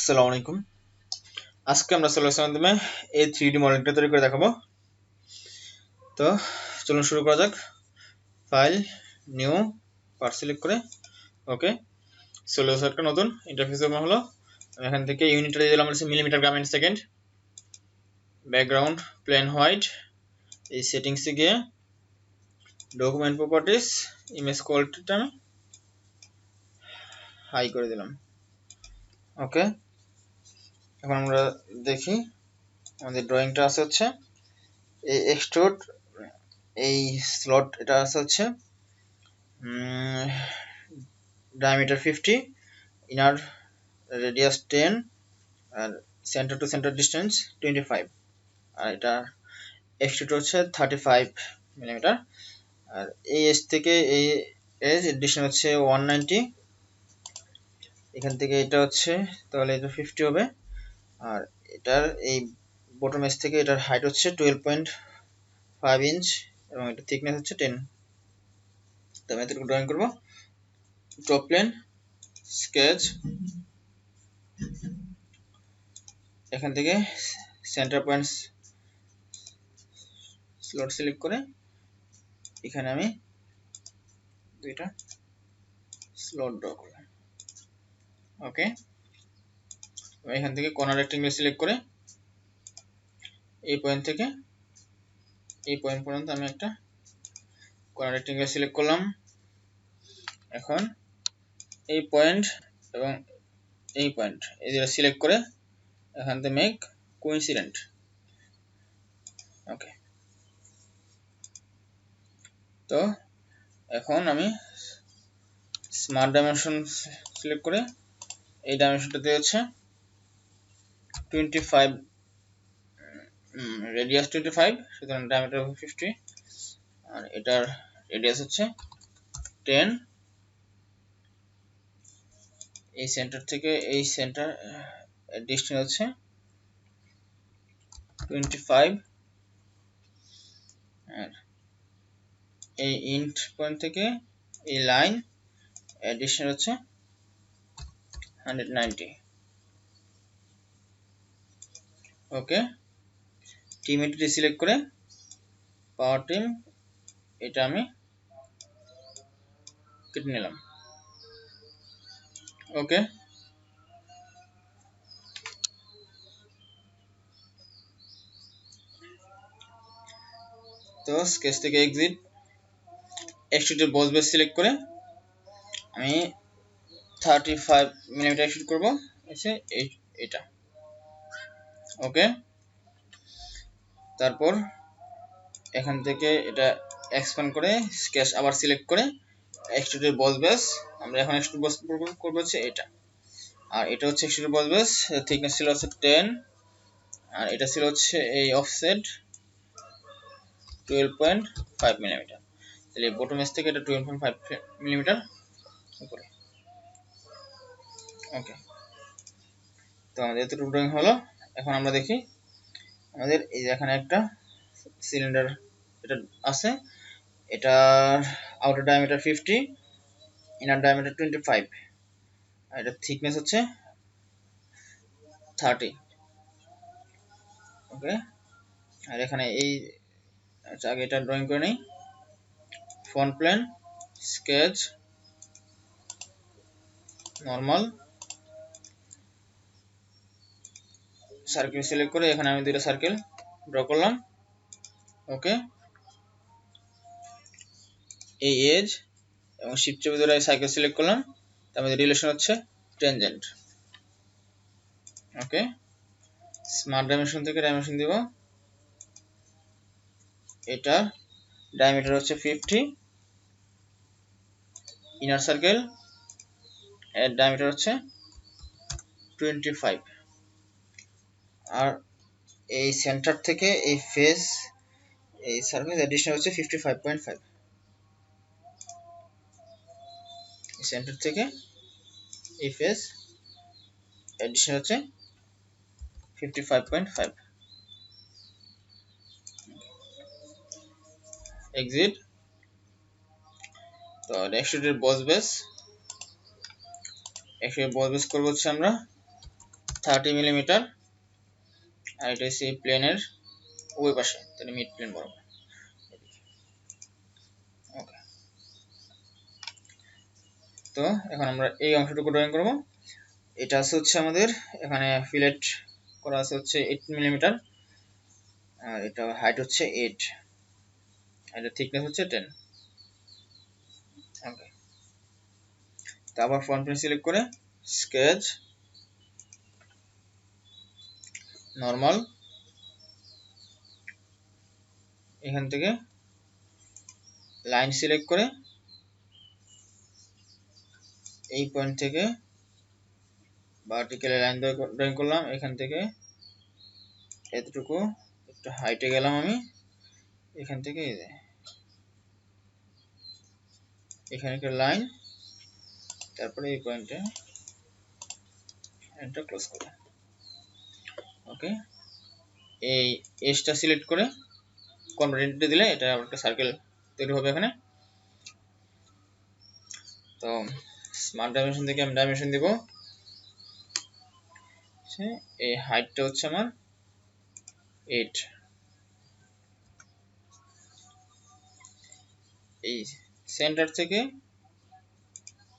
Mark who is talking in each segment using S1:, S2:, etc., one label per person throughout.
S1: আসসালামু আলাইকুম। আজকে আমরা সলিউশনের মাধ্যমে এই 3D মডেলটা তৈরি করে দেখাবো। তো চলুন শুরু করা যাক। ফাইল, নিউ, পার্ট সিলেক্ট করে ওকে। সলিউশনটা নতুন ইন্টারফেস ওপেন হলো। আমি এখান থেকে ইউনিটটা দিয়ে দিলাম হচ্ছে millimetre gram in second. Background plane white. এই সেটিংসে গিয়ে ডকুমেন্ট প্রপার্টিস, ইমেজ কোয়ালিটিটা আমি হাই করে দিলাম। ওকে, এখন আমরা দেখি আমাদের ড্রয়িংটা আছে হচ্ছে এই এক্সট্রুড, এই স্লট এটা আছে হচ্ছে diameter 50, inner radius 10 R center to center distance 25 আর এটা extrude হচ্ছে 35 মিলিমিটার আর এই এজ থেকে এই এজ ডিস্টেন্স হচ্ছে 190, এখান থেকে এটা হচ্ছে তাহলে এটা 50 হবে আর এটার এই বটম এজ থেকে এটার হাইট হচ্ছে 12.5 ইঞ্চ এবং এটা থিকনেস হচ্ছে 10। তো আমি এতটুকু ড্রয়িং করব। টপ প্লেন, স্কেচ, এখান থেকে সেন্টার পয়েন্টস স্লট সিলেক্ট করে এখানে আমি দুইটা স্লট ড্র করলাম। ওকে, এখান থেকে কর্নার রেক্টেঙ্গেল সিলেক্ট করে এই পয়েন্ট থেকে এই পয়েন্ট পর্যন্ত আমি একটা কর্নার রেক্টেঙ্গেল সিলেক্ট করলাম। এখন এই পয়েন্ট এবং এই পয়েন্ট এই দুটো সিলেক্ট করে এখান থেকে মেক কোইন্সিডেন্ট। ওকে, তো এখন আমি স্মার্ট ডাইমেনশন সিলেক্ট করে এই ডাইমেনশনটা দিয়ে হচ্ছে 25, রেডিয়াস 25, সুতরাং ডায়ামিটার 50 আর এটার রেডিয়াস হচ্ছে 10। এই সেন্টার থেকে এই সেন্টার ডিস্টেন্স হচ্ছে 25 আর এই ইন্ট পয়েন্ট থেকে এই লাইন ডিস্টেন্স হচ্ছে 190। ওকে, টিম এন্টিটি সিলেক্ট করে পাওয়ার টিম এটা আমি কেটে নিলাম। ওকে, তো স্কেচ থেকে এক্সিট, এক্সট্রুডের বস বেস সিলেক্ট করে আমি 35 মিলিমিটার এক্সট্রুড করব এসে এটা। ওকে, তারপর এখান থেকে এটা এক্সপ্যান্ড করে স্কেচ আবার সিলেক্ট করে এক্সট্রুডের বস বেস আমরা এখন এক্সট্রুড বস করব হচ্ছে এটা আর এটা হচ্ছে এক্সট্রুডের বস বেস, থিকনেস ছিল হচ্ছে 10 আর এটা ছিল হচ্ছে এই অফসেট 12.5 মিলিমিটার। তাহলে বটম এজ থেকে এটা 12.5 মিলিমিটার উপরে। ওকে, তো আমাদের এতটুকু ড্রয়িং হলো। এখন আমরা দেখি আমাদের এই যে এখানে একটা সিলিন্ডার এটা আছে, এটার আউটার ডায়ামিটার 50, ইনার ডায়ামিটার 25 আর এটা থিকনেস হচ্ছে 30। ওকে, আর এখানে এই আগে এটা ড্রয়িং করে নেই। Front plane, sketch, normal, circle select করে এখানে আমি দুটো সার্কেল ড্র করলাম। ওকে, এই এজ এবং শিফট চেপে ধরে সার্কেল সিলেক্ট করলাম, তার মধ্যে রিলেশন হচ্ছে টেনজেন্ট। ওকে, স্মার্ট ডাইমেনশন থেকে ডাইমেনশন দিব, এটা ডায়ামিটার হচ্ছে 50, ইনার সার্কেল এর ডায়ামিটার হচ্ছে 25 আর এই সেন্টার থেকে এই ফেস এই সার্কেল ডিস্টেন্স হচ্ছে 55.5। এই সেন্টার থেকে এই ফেস ডিস্টেন্স হচ্ছে 55.5। এক্সিট, তো এক্সট্রুডের বস বেস করব হচ্ছে আমরা 30 মিলিমিটার, আর এটা হচ্ছে প্লেনের ওই পাশে, তাহলে মিড প্লেন বরাবর। ওকে, তো এখন আমরা এই অংশটুকু ড্রয়িং করব। এটা হচ্ছে আমাদের এখানে ফিলেট করা আছে হচ্ছে 8 মিলিমিটার, আর এটা হাইট হচ্ছে 8, এটা থিকনেস হচ্ছে 10। ওকে, তো আবার ফ্রন্ট প্লেন সিলেক্ট করে স্কেচ, নর্মাল, এখান থেকে লাইন সিলেক্ট করে এই পয়েন্ট থেকে ভার্টিক্যাল লাইন ড্রয়িং করলাম। এখান থেকে এতটুকু একটু হাইটে গেলাম আমি, এখান থেকে এখানে একটা লাইন, তারপরে এই পয়েন্টে এটা ক্লোজ করলাম। ওকে, এই এজটা সিলেক্ট করে কনভার্ট দিলে এটা একটা সার্কেল তৈরি হবে এখানে। তো স্মার্ট ডাইমেনশন থেকে আমি ডাইমেনশন দিব, এই হাইটটা হচ্ছে আমার 8, এই সেন্টার থেকে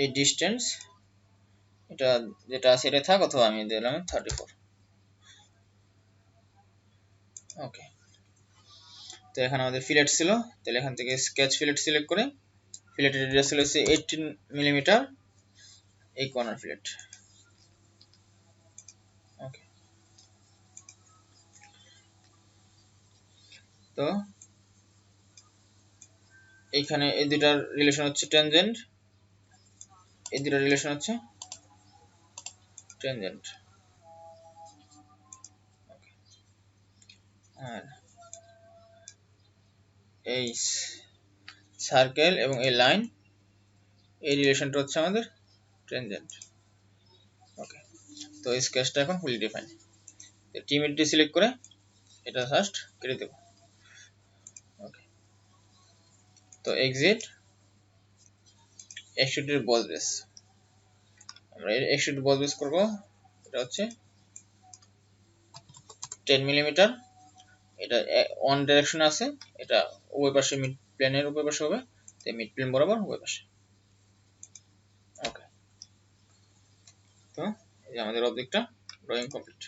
S1: এই ডিস্টেন্স এটা যেটা আছে এটা থাক, অথবা আমি দিলাম 34। ওকে, তো এখানে আমাদের ফিলেট ছিল, তাহলে এখান থেকে স্কেচ ফিলেট সিলেক্ট করে ফিলেটের রেডিয়াস ছিল 18 মিলিমিটার, এই কর্নার ফিলেট। ওকে, তো এইখানে এই দুটার রিলেশন হচ্ছে ট্যানজেন্ট, এই দুটার রিলেশন হচ্ছে ট্যানজেন্ট। আর এই সার্কেল এবং এই লাইন, এই রিলেশনটা হচ্ছে আমাদের ট্যানজেন্ট। ওকে, তো এই স্কেচটা এখন ফুলি ডিফাইন। টিমিডি সিলেক্ট করে এটা জাস্ট কেটে দেব। ওকে, তো এক্সিট, এক্সট্রুডের বল বেস, আমরা এক্সট্রুড বল বেস করব, এটা হচ্ছে 10 মিলিমিটার, এটা ওয়ান ডাইরেকশন আছে, এটা উভয় পাশে মিড প্লেনের উভয় পাশে হবে, তাই মিড প্লেন বরাবর উভয় পাশে। ওকে, তো এই আমাদের অবজেক্টটা ড্রয়িং কমপ্লিট।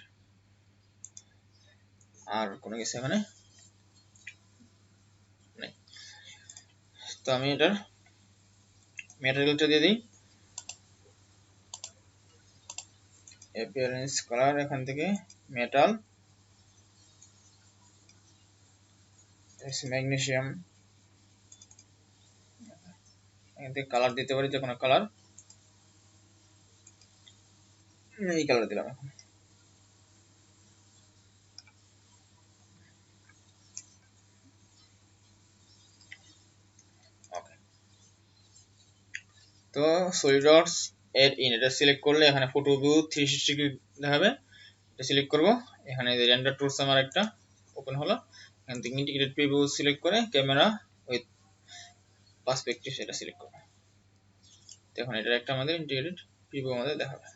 S1: আর কোনো কিছু এখানে নেই। তো আমি এটার ম্যাটেরিয়ালটা দিয়ে দিই, অ্যাপিয়ারেন্স কালার, এখান থেকে মেটাল, ম্যাগনেসিয়াম, এখান থেকে কালার দিতে পারি, যে কোনো কালার, এই কালার দিলাম এখন। ওকে, তো সলিডওয়ার্কস এর ইন এটা সিলেক্ট করলে এখানে ফটো ভিউ 360 ডিগ্রি দেখাবে, এটা সিলেক্ট করব। এখানে যে রেন্ডার টুলস আমার একটা ওপেন হলো, এখান থেকে ইন্টিগ্রেটেড প্রিভিউ সিলেক্ট করে ক্যামেরা উইথ পার্সপেক্টিভ সেটা সিলেক্ট করব। তো এখন এটার একটা আমাদের ইন্টিগ্রেটেড প্রিভিউ আমাদের দেখাবে।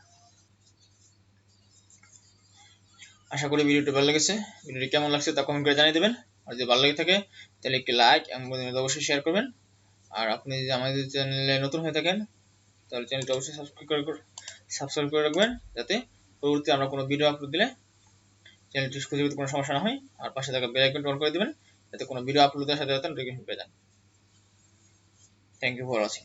S1: আশা করি ভিডিওটি ভালো লেগেছে, ভিডিওটি কেমন লাগছে তা কমেন্ট করে জানিয়ে দেবেন, আর যদি ভালো লেগে থাকে তাহলে একটি লাইক এবং অবশ্যই শেয়ার করবেন। আর আপনি যদি আমাদের চ্যানেলে নতুন হয়ে থাকেন তাহলে চ্যানেলটি অবশ্যই সাবস্ক্রাইব করে রাখবেন, যাতে পরবর্তী আমরা কোনো ভিডিও আপলোড দিলে চ্যানেলটি খুঁজে পেতে কোনো সমস্যা না হয়। আর পাশে থাকা বেল আইকনটি অন করে দিবেন, যাতে কোনো ভিডিও আপলোড দেওয়ার সাথে সাথে নোটিফিকেশন পেয়ে যান। Thank you for watching.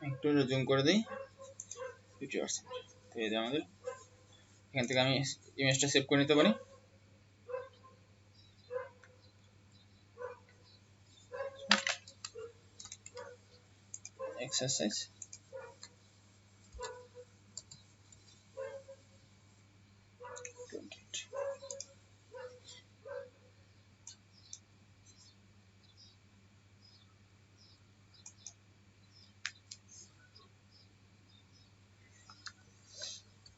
S1: একটু জুম করে দিই 50%। তো এই যে আমাদের এখান থেকে আমি ইমেজটা সেভ করে নিতে পারি। এক্সারসাইজ